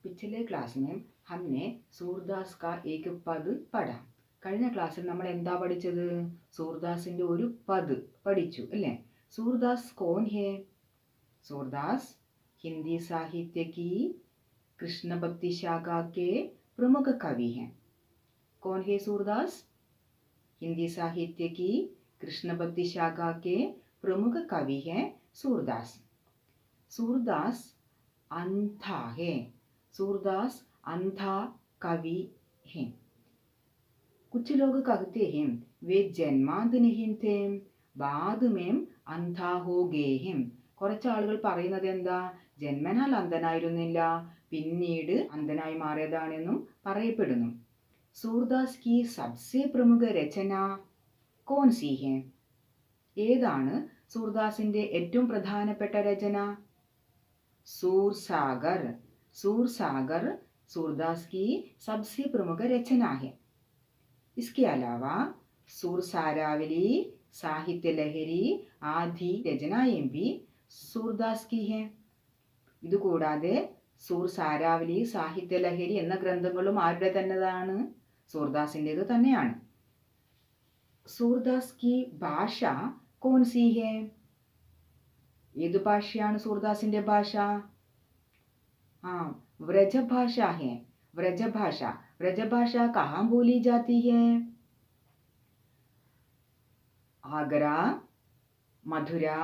पिछले क्लास में हमने सूरदास का एक പദ് പഠാ. കഴിഞ്ഞ ക്ലാസ്സിൽ നമ്മൾ എന്താ പഠിച്ചത്? സൂർദാസിന്റെ ഒരു പദ് പഠിച്ചു അല്ലേ? सूरदास कौन है? सूरदास हिंदी साहित्य की कृष्ण भक्ति शाखा के प्रमुख कवि हैं. कौन है सूरदास? हिंदी साहित्य की कृष्ण भक्ति शाखा के प्रमुख कवि हैं सूरदास. सूरदास अंधा है. सूरदास अंधा कवि हैं. कुछ लोग कहते हैं वे जन्मांध नहीं थे, बाद में अंधा हो गए हैं. കുറച്ച് ആളുകൾ പറയുന്നത് എന്താ? ജന്മനാൽ അന്ധനായിരുന്നില്ല, പിന്നീട് അന്ധനായി മാറിയതാണെന്നും പറയപ്പെടുന്നു. സൂർദാസ് की सबसे प्रमुख रचना कौन सी है? ഏതാണ് സൂർദാസിന്റെ ഏറ്റവും പ്രധാനപ്പെട്ട രചന? सूरसागर. सूरसागर सूरदास की सबसे प्रमुख रचना है. इसके अलावा सूरसारावली, साहित्य लहरी आदि रचनाएं भी सूरदास की हैं. ഇതുകൂടാതെ സൂർസാരാവലി, സാഹിത്യ ലഹരി എന്ന ഗ്രന്ഥങ്ങളും ആരുടെ തന്നെയാണ്? സൂർദാസിൻ്റെത് തന്നെയാണ്. सूरदास की भाषा कौन सी है? ഏതു ഭാഷയാണ് സൂർദാസിന്റെ ഭാഷ? व्रजभाषा है. व्रजभाषा. व्रजभाषा कहाँ बोली जाती है? आगरा, मथुरा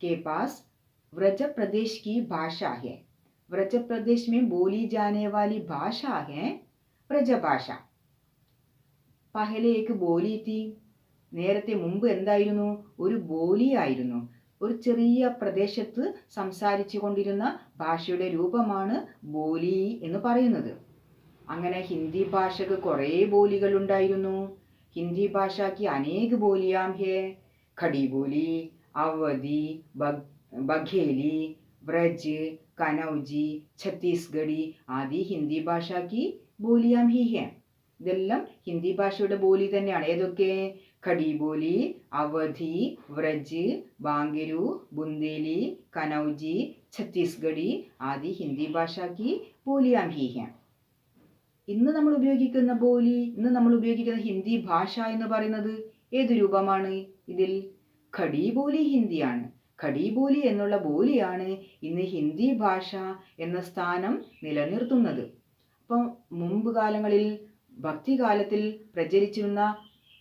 के पास व्रज प्रदेश की भाषा है. व्रज प्रदेश में बोली जाने वाली भाषा है व्रजभाषा. पहले एक बोली थी. നേരത്തെ മുമ്പ് എന്തായിരുന്നു? ഒരു ബോലിയായിരുന്നു. ഒരു ചെറിയ പ്രദേശത്ത് സംസാരിച്ചു കൊണ്ടിരുന്ന ഭാഷയുടെ രൂപമാണ് ബോലി എന്ന് പറയുന്നത്. അങ്ങനെ ഹിന്ദി ഭാഷക്ക് കുറേ ബോലികൾ ഉണ്ടായിരുന്നു. ഹിന്ദി ഭാഷയ്ക്ക് അനേക ബോലിയാം ഹേ. ഖടി ബോലി, അവധി, ബഘേലി, വ്രജ്, കനൗജി, ഛത്തീസ്ഗഡി ആദി ഹിന്ദി ഭാഷയ്ക്ക് ബോലിയാം ഹി ഹേ. ഇതെല്ലാം ഹിന്ദി ഭാഷയുടെ ബോലി തന്നെയാണ്. ഏതൊക്കെ? ഖടി ബോലി, അവധി, വ്രജ്, ബാംഗരു, ബുന്ദേലി, കനൗജി, ഛത്തീസ്ഗഡി ആദി ഹിന്ദി ഭാഷയ്ക്ക് ബോലിയാം ഹി ഹേ. ഇന്ന് നമ്മൾ ഉപയോഗിക്കുന്ന ഹിന്ദി ഭാഷ എന്ന് പറയുന്നത് ഏത് രൂപമാണ്? ഇതിൽ ഖടി ബോലി ഹിന്ദിയാണ്. ഖടി ബോലി എന്നുള്ള ബോലിയാണ് ഇന്ന് ഹിന്ദി ഭാഷ എന്ന സ്ഥാനം നിലനിർത്തുന്നത്. അപ്പം മുമ്പ് കാലങ്ങളിൽ ഭക്തികാലത്തിൽ പ്രചരിച്ചിരുന്ന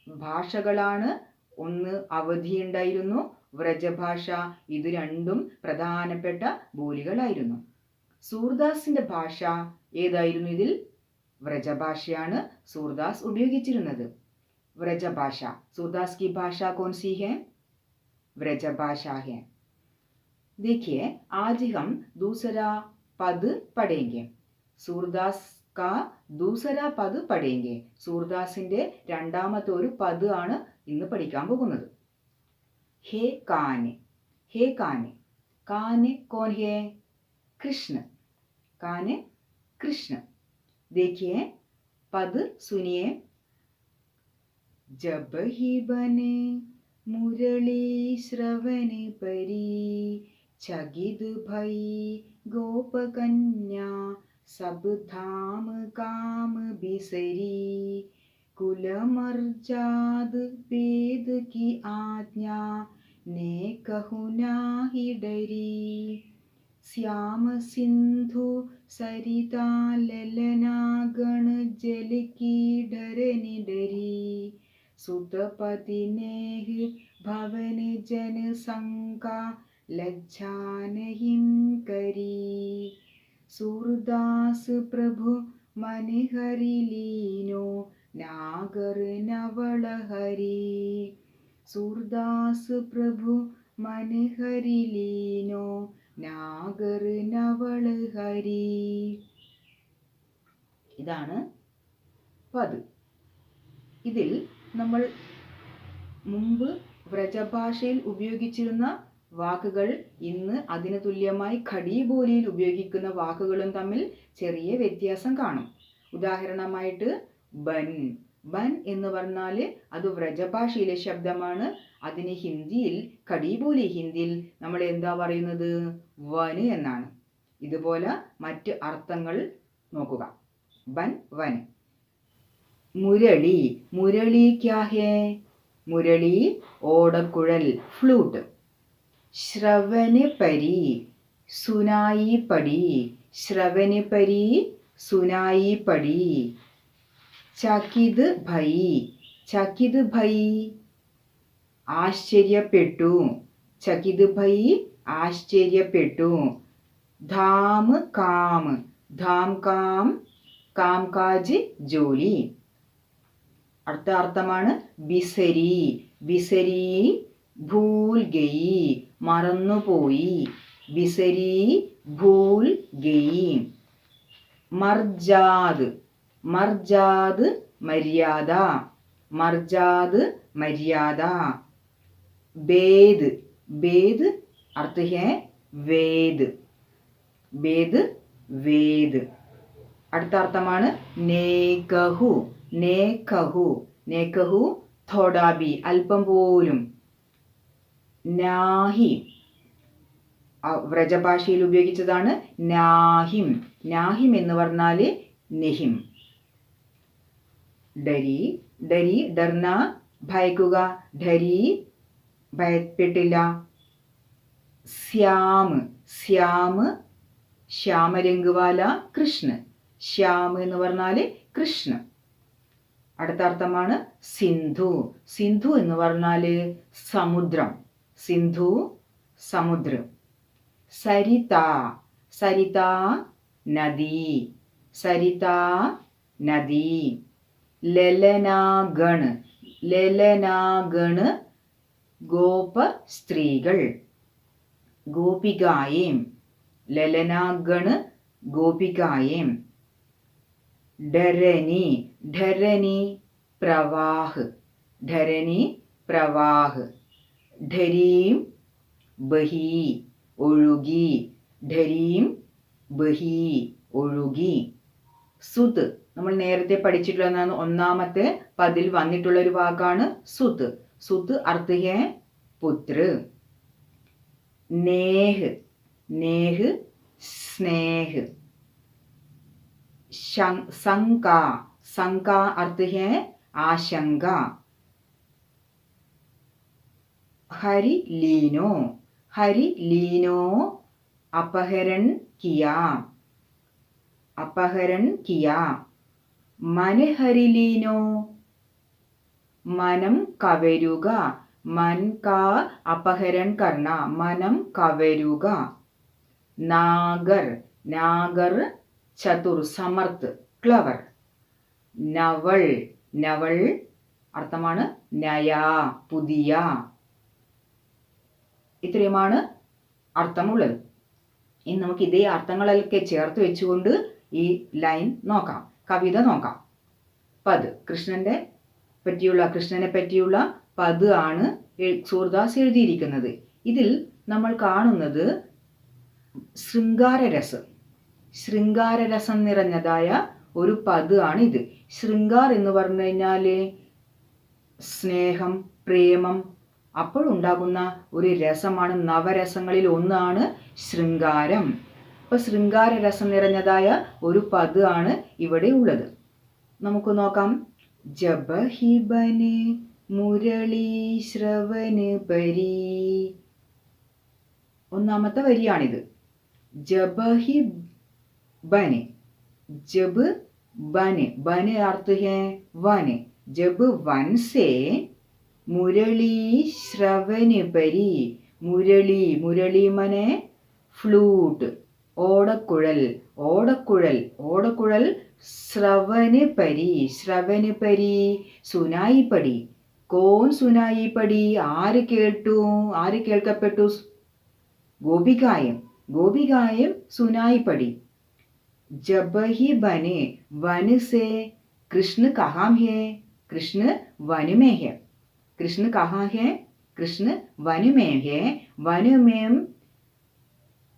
ഭാഷകളാണ്. ഒന്ന് അവധി ഉണ്ടായിരുന്നു, വ്രജഭാഷ. ഇത് രണ്ടും പ്രധാനപ്പെട്ട ബോലികളായിരുന്നു. സൂർദാസിന്റെ ഭാഷ ഏതായിരുന്നു? ഇതിൽ വ്രജഭാഷയാണ് सूरदास ഉപയോഗിച്ചിരുന്നത്. व्रजभाषा. सूरदास की भाषा कौन सी है? व्रजभाषा है. देखिए, आज हम दूसरा पद पढ़ेंगे. सूरदास का दूसरा पद पढ़ेंगे. सूरदासिന്റെ രണ്ടാമത്തെ ഒരു പദ് ആണ് ഇന്ന് പഠിക്കാൻ പോകുന്നത്. हे कान्हे. हे कान्हे. कान्हे कौन है? कृष्ण. कान्हे कृष्ण. देखिए, पद सुनिए. जब ही बने मुरली श्रवण परी, चगित भई गोप कन्या, सब धाम काम बिसरी, कुल मर्जाद वेद की आज्ञा, ने कहु नाही डरी, श्याम सिंधु सरिता ललना गण जल की डरनि डरी, सुतपति नेह भवन जन शंका, लज्जा नहीं करी, सूरदास प्रभु मन हरि लीनो, नागर नवल हरि. सूरदास प्रभु मन हरि लीनो, നാഗർ നവൾ ഹരി. ഇതാണ് പദ്. ഇതിൽ നമ്മൾ മുമ്പ് വ്രജഭാഷയിൽ ഉപയോഗിച്ചിരുന്ന വാക്കുകൾ ഇന്ന് അതിന് തുല്യമായി ഖടി ബോലിയിൽ ഉപയോഗിക്കുന്ന വാക്കുകളും തമ്മിൽ ചെറിയ വ്യത്യാസം കാണും. ഉദാഹരണമായിട്ട് ബൻ. ബൻ എന്ന് പറഞ്ഞാൽ അത് വ്രജഭാഷയിലെ ശബ്ദമാണ്. അതിന് ഹിന്ദിയിൽ ഖടി ബോലി ഹിന്ദിയിൽ നമ്മൾ എന്താ പറയുന്നത്? വന് എന്നാണ്. ഇതുപോലെ മറ്റ് അർത്ഥങ്ങൾ നോക്കുക. ബൻ വൻ. മുരളി, മുരളി ക്യാ ഹേ? മുരളി ഓടക്കുഴൽ, ഫ്ലൂട്ട്. ശ്രവന് പരി, സുനായി പടി, ശ്രവന് പരി, സുനായി പടി. ചകിത് ഭൈ, ചകിത് ഭൈ ആശ്ചര്യപ്പെട്ടു, ചകിത് ഭൈ ആശ്ചര്യപ്പെട്ടു. ധാം കാം, ധാം കാം കാം കാജ് ജോലി. അടുത്ത അർത്ഥമാണ് ബിസരി, ബിസരി ഭൂൽ ഗയി, മറന്നുപോയി. ബിസരി ഭൂൽ ഗയി. മർജാദ്, മർജാദ് മര്യാദ, മർജാദ് മര്യാദ. വേദ്, വേദ് अर्थ है വേദ്, വേദ് വേദ്. അടുത്ത അർത്ഥമാണ് നേകഹു, നേകഹു, നേകഹു തോടാബി അല്പം പോലും. നാഹി വ്രജഭാഷയിൽ ഉപയോഗിച്ചതാണ് നാഹിം, നാഹിം എന്ന് പറഞ്ഞാൽ നെഹിം. ഡരി, ഡരി ഡർന ഭയക്കുക, ഡരി ഭയപ്പെട്ടില്ല. ശ്യാം, ശ്യാം ശ്യാമരംഗുവാല കൃഷ്ണ, ശ്യാം എന്ന് പറഞ്ഞാൽ കൃഷ്ണ. അടുത്ത അർത്ഥമാണ് സിന്ധു, സിന്ധു എന്ന് പറഞ്ഞാൽ സമുദ്രം, സിന്ധു സമുദ്രം. സരിത, സരിത നദി, സരിത നദി. ലലനാഗൺ, ലലനാഗൺ ഗോപ സ്ത്രീകൾ. ഗോപികായേം, ലലനാഗൺ ഗോപികായേം. ധരണി, ധരണി പ്രവാഹ്, ധരണി പ്രവാഹ്. ധരീം ബഹി ഒഴുകി, ധരീം ബഹി ഒഴുകി. സുത് നമ്മൾ നേരത്തെ പഠിച്ചിട്ടുള്ള ഒന്നാമത്തെ പദിൽ വന്നിട്ടുള്ള ഒരു വാക്കാണ് സുത്. സുത് അർത്ഥ ഹേ പുത്ര. നേഹ്, നേഹ് സ്നേഹ്. ശങ്ക, ശങ്ക अर्थ है आशंका. हरि लीनो, हरि लीनो अपहरण किया, अपहरण किया. मन हरि लीनो मनम कवरुക, मन का अपहरण करना, मनम कवरुക. नागर, नागर ചതുർ സമർത്ഥ് ക്ലവർ. നവൾ, നവൾ അർത്ഥമാണ് നയ പുതിയ. ഇത്രയുമാണ് അർത്ഥമുള്ളത്. ഇനി നമുക്ക് ഇതേ അർത്ഥങ്ങളൊക്കെ ചേർത്ത് വെച്ചുകൊണ്ട് ഈ ലൈൻ നോക്കാം, കവിത നോക്കാം. പദ് കൃഷ്ണനെ പറ്റിയുള്ള പദ് ആണ് സൂർദാസ് എഴുതിയിരിക്കുന്നത്. ഇതിൽ നമ്മൾ കാണുന്നത് ശൃംഗാരരസം, ശൃംഗാരരസം നിറഞ്ഞതായ ഒരു പദ് ആണ് ഇത്. ശൃംഗാർ എന്ന് പറഞ്ഞു കഴിഞ്ഞാൽ സ്നേഹം, പ്രേമം, അപ്പോഴുണ്ടാകുന്ന ഒരു രസമാണ്. നവരസങ്ങളിൽ ഒന്നാണ് ശൃംഗാരം. അപ്പോൾ ശൃംഗാരരസം നിറഞ്ഞതായ ഒരു പദ് ആണ് ഇവിടെ ഉള്ളത്. നമുക്ക് നോക്കാം. ജബ ഹി ബന് മുരളി ശ്രവന് പരി. ഒന്നാമത്തെ വരിയാണിത്. ജബ ഹി बने, जब बने, बने अर्थ है वन. जब वन से मुरली श्रवण परी, मुरली, मुरली मने फ्लूट, ഓടക്കുഴൽ, ഓടക്കുഴൽ, ഓടക്കുഴൽ. ശ്രവന് പരി, ശ്രവന് പരി. സുനായി പടി, കോൻ സുനായി പടി ആര് കേട്ടു, ആര് കേൾക്കപ്പെട്ടു? ഗോപികായം, ഗോപികായം സുനായി പടി. जब ही बने वन से कृष्ण कहाँ है, कृष्ण वन में है. कृष्ण कहाँ है? कृष्ण वन में है. वन में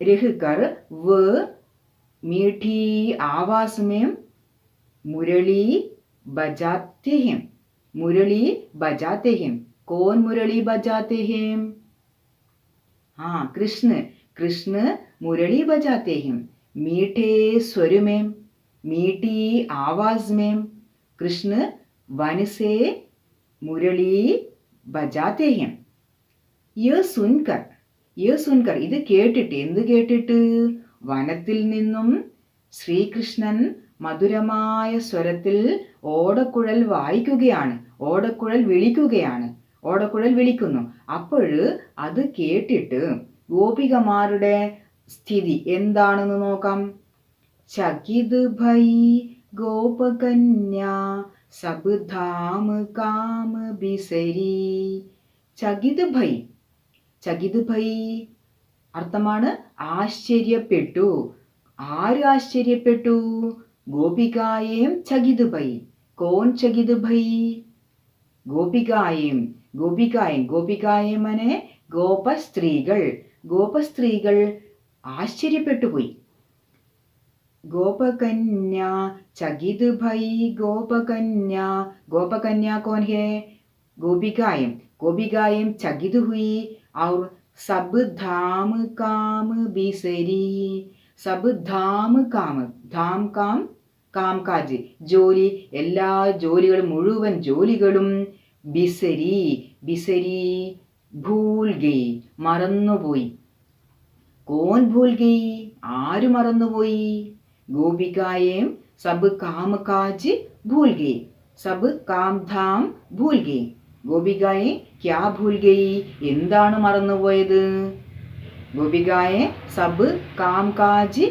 रहकर वो मीठी आवाज में मुरली बजाते हैं, मुरली बजाते हैं. कौन मुरली बजाते हैं? हाँ, कृष्ण, कृष्ण मुरली बजाते हैं, मीठे स्वर में, मीठी आवाज में कृष्ण वन से मुरली बजाते हैं. യ സുൻകർ ഇത് കേട്ടിട്ട്, എന്ത് കേട്ടിട്ട്? വനത്തിൽ നിന്നും ശ്രീകൃഷ്ണൻ മധുരമായ സ്വരത്തിൽ ഓടക്കുഴൽ വായിക്കുകയാണ്, ഓടക്കുഴൽ വിളിക്കുന്നു. അപ്പോൾ അത് കേട്ടിട്ട് ഗോപികമാരുടെ സ്ഥിതി എന്താണെന്ന് നോക്കാം. ചകിത് ഭൈ ഗോപകന്യാ സബ് ധാം കാം ബിസരി. ചകിത് ഭൈ അർത്ഥമാണ് ആശ്ചര്യപ്പെട്ടു. ആര് ആശ്ചര്യപ്പെട്ടു? ഗോപികായേം ചകിത് ഭൈ. കോൺ ചകിത് ഭൈ? ഗോപികായേം മനെ ഗോപസ്ത്രീകൾ ആശ്ചര്യപ്പെട്ടു പോയി. गोपकन्या चकित भई गोपकन्या. गोपकन्या कौन है? गोपिकाएं चकित हुई और सब धाम काम बिसरी. सब धाम काम काम काज ജോലി, എല്ലാ ജോലികളും, മുഴുവൻ ജോലികളും ബിസരി ഭൂൽ ഗയി മറന്നുപോയി. കോൻ ഭൂൽ ഗയി? ആര് മറന്നുപോയി? गोपिकाएं सब काम काज भूल गई, सब काम धाम भूल गई. गोपिकाएं क्या भूल गई? എന്താണ് മറന്നുപോയത്? ഗോപികായെ സബ് കാം കാജ്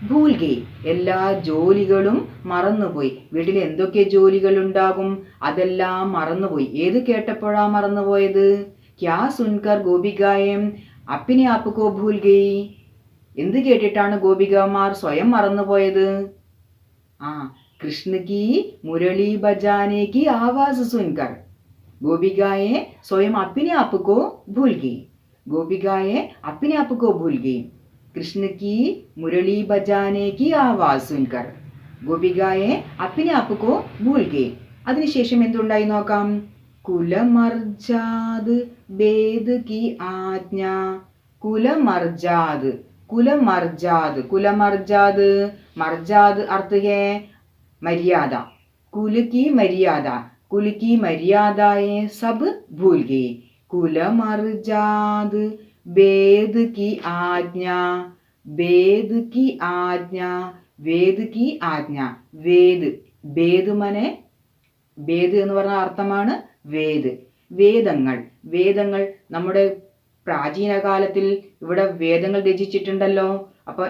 ഭൂൽ ഗയി, എല്ലാ ജോലികളും മറന്നുപോയി. വീട്ടിൽ എന്തൊക്കെ ജോലികൾ ഉണ്ടാകും അതെല്ലാം മറന്നുപോയി. ഏത് കേട്ടപ്പോഴാ മറന്നുപോയത്? ക്യാ സുൻകർ ഗോപികായം അപ്പിനെ ആപ്കോ ഭൂൽ ഗയി? എന്ത് കേട്ടിട്ടാണ് ഗോപികമാർ സ്വയം മറന്നുപോയത്? കൃഷ്ണക്ക് മുരളി ബജാനേക്ക് ആവാസ് സുൻകർ ഗോപികായെ സ്വയം അപ്പിനെ ആപ്കോ ഭൂൽ ഗയി. കൃഷ്ണക്ക് മുരളി ബജാനേക്ക് ആവാസ് സുൻകർ ഗോപികായെ അപ്പിനെ ആപ്കോ ഭൂൽ ഗയി. അതിനുശേഷം എന്തുണ്ടായി നോക്കാം. കുലമർജാദ് ബേദ് കി ആജ്ഞ. कुलमर्जाद अर्थ है मर्यादा. कुल की मर्यादाएं सब भूल गए. कुलमर्जाद वेद की आज्ञा. വേദ് മനെ വേദ് എന്ന് പറഞ്ഞ അർത്ഥമാണ് വേദങ്ങൾ നമ്മുടെ പ്രാചീന കാലത്തിൽ ഇവിടെ വേദങ്ങൾ രചിച്ചിട്ടുണ്ടല്ലോ. അപ്പൊ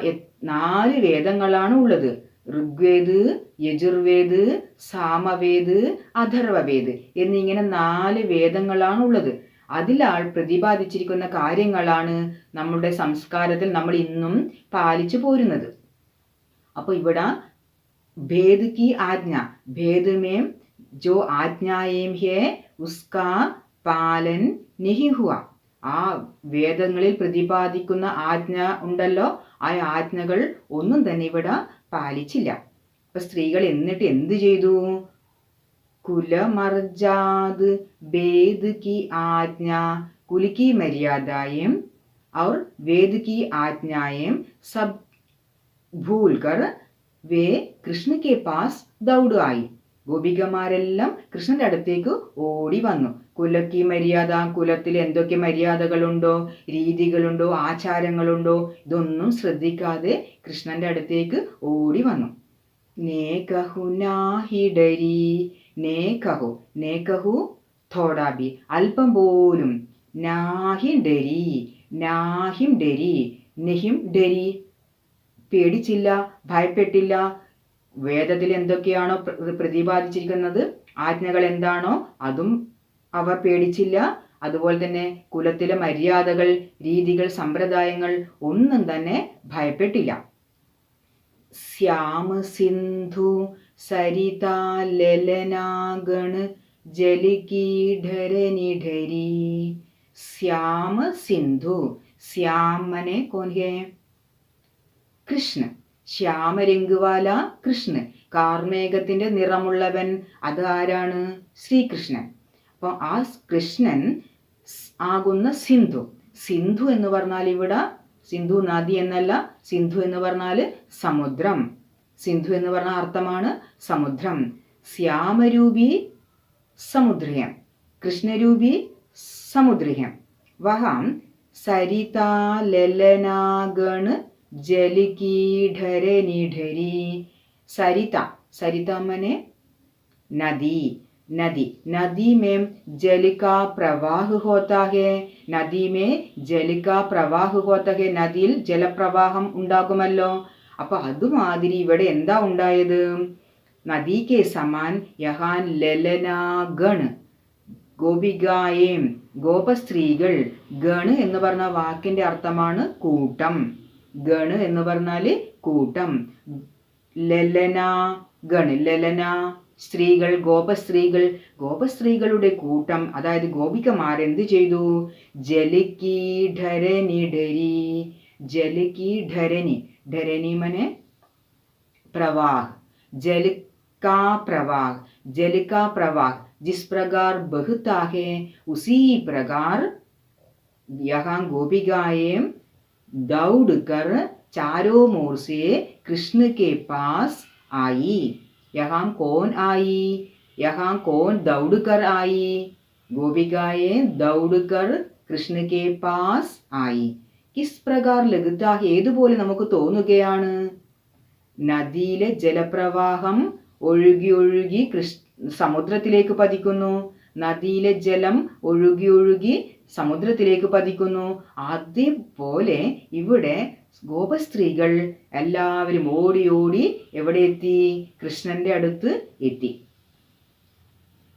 4 വേദങ്ങളാണ് ഉള്ളത്. ഋഗ്വേദ്, യജുർവേദ്, സാമവേദ്, അഥർവവേദ് എന്നിങ്ങനെ 4 വേദങ്ങളാണ് ഉള്ളത്. അതിലാൾ പ്രതിപാദിച്ചിരിക്കുന്ന കാര്യങ്ങളാണ് നമ്മുടെ സംസ്കാരത്തിൽ നമ്മൾ ഇന്നും പാലിച്ചു പോരുന്നത്. അപ്പൊ ഇവിടെ भेद की आज्ञा, भेद में जो आज्ञाएं है उसका पालन नहीं हुआ. ആ വേദങ്ങളിൽ പ്രതിപാദിക്കുന്ന ആജ്ഞ ഉണ്ടല്ലോ, ആ ആജ്ഞകൾ ഒന്നും തന്നെ ഇവിടെ പാലിച്ചില്ല. അപ്പൊ സ്ത്രീകൾ എന്നിട്ട് എന്ത് ചെയ്തു? കുലമർജാദ് വേദ് കി ആജ്ഞ, കുൽ की मर्यादाएं और वेद की आज्ञाएं सब भूल कर वे कृष्ण के पास दौड़ आई. ഗോപികമാരെല്ലാം കൃഷ്ണന്റെ അടുത്തേക്ക് ഓടി വന്നു. കുലക്കി മര്യാദ, കുലത്തിൽ എന്തൊക്കെ മര്യാദകളുണ്ടോ, രീതികളുണ്ടോ, ആചാരങ്ങളുണ്ടോ, ഇതൊന്നും ശ്രദ്ധിക്കാതെ കൃഷ്ണന്റെ അടുത്തേക്ക് ഓടി വന്നു. നേ കഹു നാഹി ഡരി. നേ കഹു തോടാബി അല്പം പോലും. നാഹിം ഡരി നെഹിം ഡരി പേടിച്ചില്ല, ഭയപ്പെട്ടില്ല. വേദത്തിൽ എന്തൊക്കെയാണോ പ്രതിപാദിച്ചിരിക്കുന്നത്, ആജ്ഞകൾ എന്താണോ അതും അവർ പേടിച്ചില്ല. അതുപോലെ തന്നെ കുലത്തിലെ മര്യാദകൾ, രീതികൾ, സമ്പ്രദായങ്ങൾ ഒന്നും തന്നെ ഭയപ്പെട്ടില്ല. ശ്യാമ സിന്ധു സരിത ലലനാഗൺ ജലകീഢരനിഢരി. ശ്യാമ സിന്ധു. ശ്യാം മനെ കോൻ ഹേ? കൃഷ്ണ. ശ്യാമരംഗുവാല കൃഷ്ണ. കാർമേഘത്തിന്റെ നിറമുള്ളവൻ, അത് ആരാണ്? ശ്രീകൃഷ്ണൻ. അപ്പോൾ ആ കൃഷ്ണൻ ആകുന്ന സിന്ധു. സിന്ധു എന്ന് പറഞ്ഞാൽ ഇവിടെ സിന്ധു നദി എന്നല്ല, സിന്ധു എന്ന് പറഞ്ഞാൽ സമുദ്രം. സിന്ധു എന്ന് പറഞ്ഞ അർത്ഥമാണ് സമുദ്രം. ശ്യാമരൂപി സമുദ്രയം, കൃഷ്ണരൂപി സമുദ്രയം. വഹാം സരിതാ ലലനാഗൺ ജലിकी ढरनी ढरी. सरिता, सरिता मने नदी, नदी. नदी में जल का प्रवाह होता है. नदी में जल का प्रवाह होता है. നദിയിൽ ജലപ്രവാഹം ഉണ്ടാകുമല്ലോ. അപ്പോൾ അതുമാതിരി ഇവിടെ എന്താ ഉണ്ടായത്? നദി കെ സമാൻ യഹാൻ ലലനാഗൺ ഗോപികായേം, ഗോപസ്ത്രീകൾ. ഗണ് എന്ന് പറഞ്ഞ വാക്കിന്റെ അർത്ഥമാണ് കൂട്ടം. ഗണ് എന്ന് പറഞ്ഞാൽ കൂട്ടം. ലലന ഗണ്, ലലന സ്ത്രീകൾ, ഗോപസ്ത്രീകൾ. ഗോപസ്ത്രീകളുടെ കൂട്ടം, അതായത് ഗോപികമാരെന്ത് ചെയ്തു? ജലിकी ढरनी ढरी. ജലിकी ढरनी, ढरनी मने प्रवाह. जल का प्रवाह, जल का प्रवाह जिस प्रकार बहता है उसी प्रकार यहाँ गोपिकाएं दौड़कर चारों ओर से कृष्ण के पास आई. यहाँ कौन आई? यहाँ कौन दौड़कर आई? गोपिकाएं दौड़कर कृष्ण के पास आई. किस प्रकार लगता है? ഏതുപോലെ നമുക്ക് തോന്നുകയാണ്? നദിയിലെ ജലപ്രവാഹം ഒഴുകി ഒഴുകി സമുദ്രത്തിലേക്ക് പതിക്കുന്നു. നദിയിലെ ജലം ഒഴുകി ഒഴുകി സമുദ്രത്തിലേക്ക് പതിക്കുന്നു. അതേപോലെ ഇവിടെ ഗോപസ്ത്രീകൾ എല്ലാവരും ഓടി ഓടി എവിടെ എത്തി? കൃഷ്ണന്റെ അടുത്ത് എത്തി.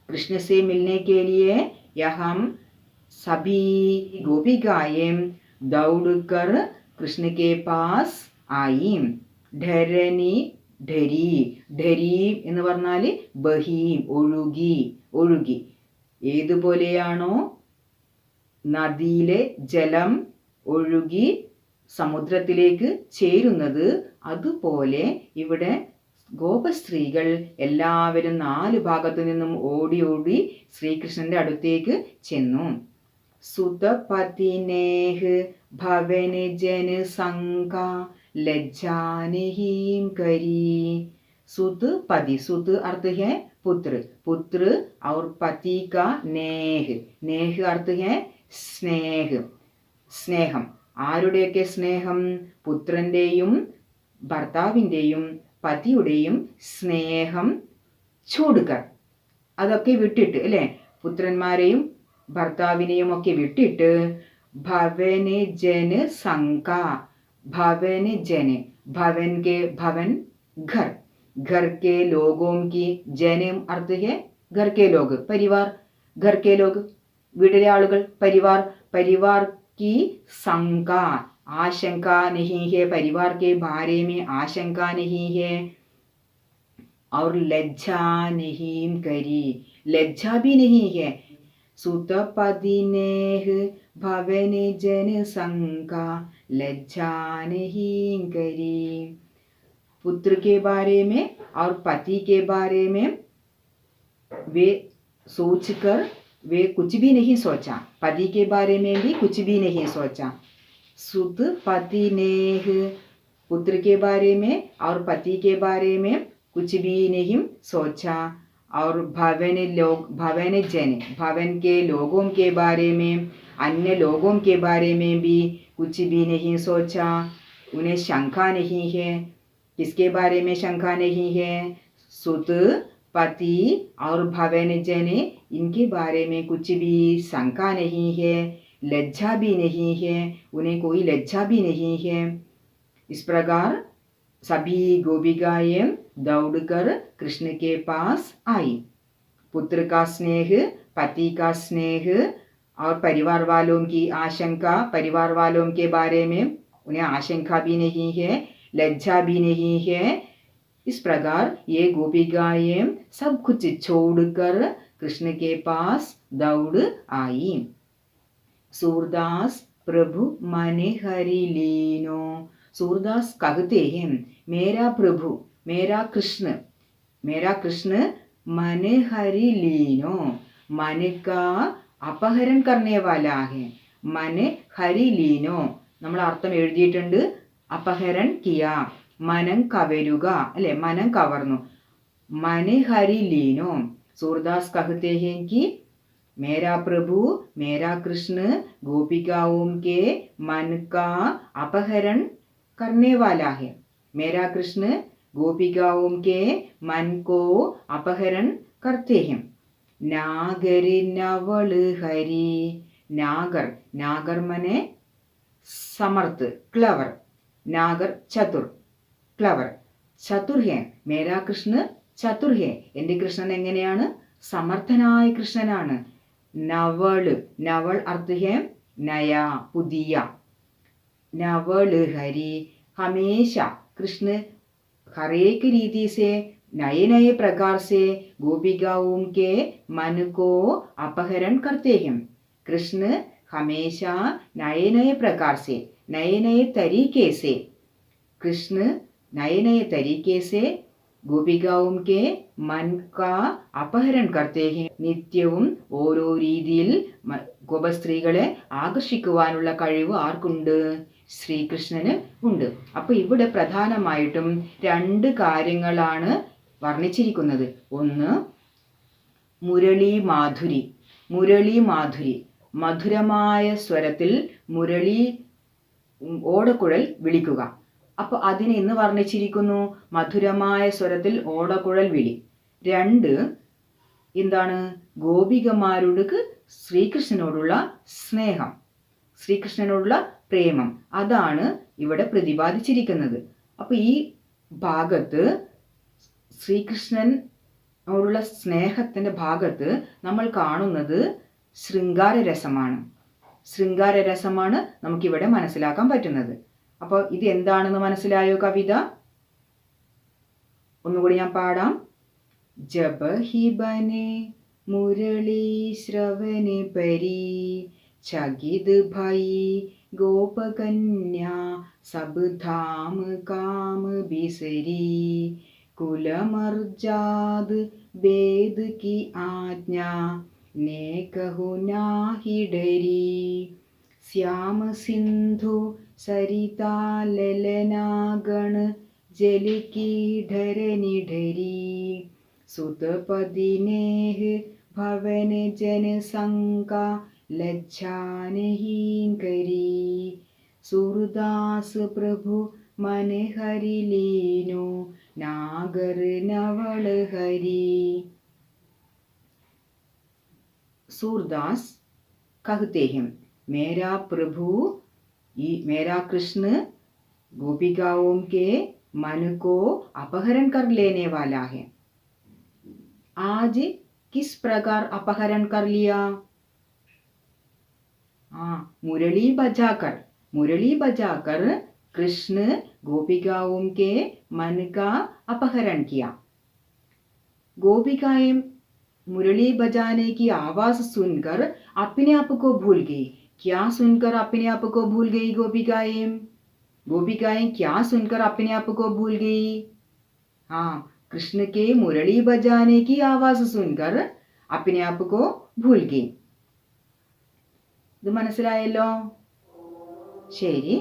Krishna say Milne K ലിയെ യഹം സഭി ഗോപികായേം ദൗഡ്കർ Krishna K pass ആയി. ढरनी ढरी, ढरी എന്ന് പറഞ്ഞാൽ ബഹീം, ഒഴുകി ഒഴുകി. ഏതുപോലെയാണോ നദിയിലെ ജലം ഒഴുകി സമുദ്രത്തിലേക്ക് ചേരുന്നത്, അതുപോലെ ഇവിടെ ഗോപസ്ത്രീകൾ എല്ലാവരും 4 ഭാഗത്തു നിന്നും ഓടി ഓടി ശ്രീകൃഷ്ണന്റെ അടുത്തേക്ക് ചെന്നു. സുതപതിനേഹ് ഭവന ജന സംഘ लज्जा नहीं करी. सुत पति, सुत अर्थ है पुत्र, पुत्र और पति का नेह, नेह अर्थ है स्नेह, സ്നേഹം. ആരുടെയൊക്കെ സ്നേഹം? പുത്രൻ്റെയും ഭർത്താവിൻ്റെയും പതിയുടെയും സ്നേഹം. ചൂടുകർ, അതൊക്കെ വിട്ടിട്ട് അല്ലേ, പുത്രന്മാരെയും ഭർത്താവിനെയും ഒക്കെ വിട്ടിട്ട് ഭവന ജന സംഘ, भवन जन, भवन के भवन घर, घर के लोगों की, जन अर्थ है घर के लोग, परिवार. घर के लोग വീട്ടിലെ ആളുകൾ, परिवार. परिवार की शंका, आशंका नहीं है. परिवार के बारे में आशंका नहीं है. और लज्जा नहीं करी, लज्जा भी नहीं है. सुतपदिनेह भवन जन संका लज्जा नहीं करी. पुत्र के बारे में और पति के बारे में वे सोचकर वे कुछ भी नहीं सोचा. पति के बारे में भी कुछ भी नहीं सोचा. सुत पति नेह, पुत्र के बारे में और पति के बारे में कुछ भी नहीं सोचा. और भवन लोग, भवन जन, भवन के लोगों के बारे में, अन्य लोगों के बारे में भी कुछ भी नहीं सोचा. उन्हें शंका नहीं है. किसके बारे में शंका नहीं है? सुत, पति और भवन जन, इनके बारे में कुछ भी शंका नहीं है. लज्जा भी नहीं है, उन्हें कोई लज्जा भी नहीं है. इस प्रकार सभी गोपिकाएं दौड़कर कृष्ण के पास आई. पुत्र का स्नेह, पति का स्नेह और परिवार वालों की आशंका, परिवार वालों के बारे में उन्हें आशंका भी नहीं है, लज्जा भी नहीं है. इस प्रकार ये गोपिकाएं सब कुछ छोड़कर कृष्ण के पास दौड़ आई. सूरदास प्रभु मन हरि लीनो. सूरदास कहते हैं मेरा प्रभु, मेरा कृष्ण, मेरा कृष्ण मन हरि लीनो, मन का अपहरण करने वाला है. मन हरि लीनो, നമ്മൾ അർത്ഥം എഴുതിയിട്ടുണ്ട്. അപഹരൺ കിയ, മനം കവരുക അല്ലെ, മനം കവർന്നു. मन हरि लीनो, सूरदास कहते हैं कि मेरा प्रभु मेरा कृष्ण गोपिकाओं के मन का अपहरण करने वाला है. मेरा कृष्ण गोपिकाओं के मन को अपहरण करते हैं. नागर नवल हरि, नागर, नागर मने समर्थ, क्लवर, नागर चतुर, क्लवर, चतुर है. मेरा कृष्ण ചതുർ ഹേ, എൻ്റെ കൃഷ്ണൻ എങ്ങനെയാണ്? സമർത്ഥനായ കൃഷ്ണനാണ്. നവൾ, നവൾ അർത്ഥ ഹേ നയ, പുതിയ. നവൾ ഹരി, ഹമേശ कृष्ण हर एक रीति से नए नए प्रकार से गोपिकाओं के मन को अपहरण करते हैं. कृष्ण हमेशा नए नए प्रकार से, नए नए तरीके से, कृष्ण नए नए तरीके से ഗോപികാവും കെ മൻ കാ അപഹരൺ കർത്തേ ഹേ. നിത്യവും ഓരോ രീതിയിൽ ഗോപസ്ത്രീകളെ ആകർഷിക്കുവാനുള്ള കഴിവ് ആർക്കുണ്ട്? ശ്രീകൃഷ്ണന് ഉണ്ട്. അപ്പൊ ഇവിടെ പ്രധാനമായിട്ടും 2 കാര്യങ്ങളാണ് വർണ്ണിച്ചിരിക്കുന്നത്. ഒന്ന് മുരളി മാധുരി, മുരളി മാധുരി, മധുരമായ സ്വരത്തിൽ മുരളി ഓടക്കുഴൽ വിളിക്കുക. അപ്പോൾ അതിനെ ഇന്ന് വർണ്ണിച്ചിരിക്കുന്നു മധുരമായ സ്വരത്തിൽ ഓടക്കുഴൽ വിളി. 2 എന്താണ്? ഗോപികമാരുടെ ശ്രീകൃഷ്ണനോടുള്ള സ്നേഹം, ശ്രീകൃഷ്ണനോടുള്ള പ്രേമം, അതാണ് ഇവിടെ പ്രതിപാദിച്ചിരിക്കുന്നത്. അപ്പോൾ ഈ ഭാഗത്ത് ശ്രീകൃഷ്ണനോടുള്ള സ്നേഹത്തിൻ്റെ ഭാഗത്ത് നമ്മൾ കാണുന്നത് ശൃംഗാരരസമാണ്. ശൃംഗാരരസമാണ് നമുക്കിവിടെ മനസ്സിലാക്കാൻ പറ്റുന്നത്. അപ്പോൾ ഇത് എന്താണെന്ന് മനസ്സിലായോ കവിത? ഒന്നുകൂടി ഞാൻ പാടാം. ജബ ഹി ബനെ മുരളി ശ്രവനെ പരി, ചകിത് ഭൈ ഗോപകന്യാ സബ് ധാം കാം ബിസരി, കുലമർജാദ് വേദ് की आज्ञा ने कहु नाहि डरी, श्याम सिंधु सरिता ललना गण जल की ढरनि ढरी, सुतपति नेह भवन जन संका लज्जा नहीं करी, सूरदास प्रभु मन हरि लीनो, नागर नवल हरि. सूरदास कहते हैं मेरा प्रभु, मेरा कृष्ण गोपिकाओं के मन को अपहरण कर लेने वाला है. आज किस प्रकार अपहरण कर लिया? मुरली बजाकर, मुरली बजाकर कृष्ण गोपिकाओं के मन का अपहरण किया. गोपिकाएं मुरली बजाने की आवाज सुनकर अपने आप को भूल गई. क्या सुनकर अपने आप को भूल गई गोपिकाएं? गोपिकाएं क्या सुनकर अपने आप को भूल गई? कृष्ण के मुरली बजाने की आवाज सुनकर अपने आप को भूल गई. ഇത് മനസ്സിലായല്ലോ? ശരി.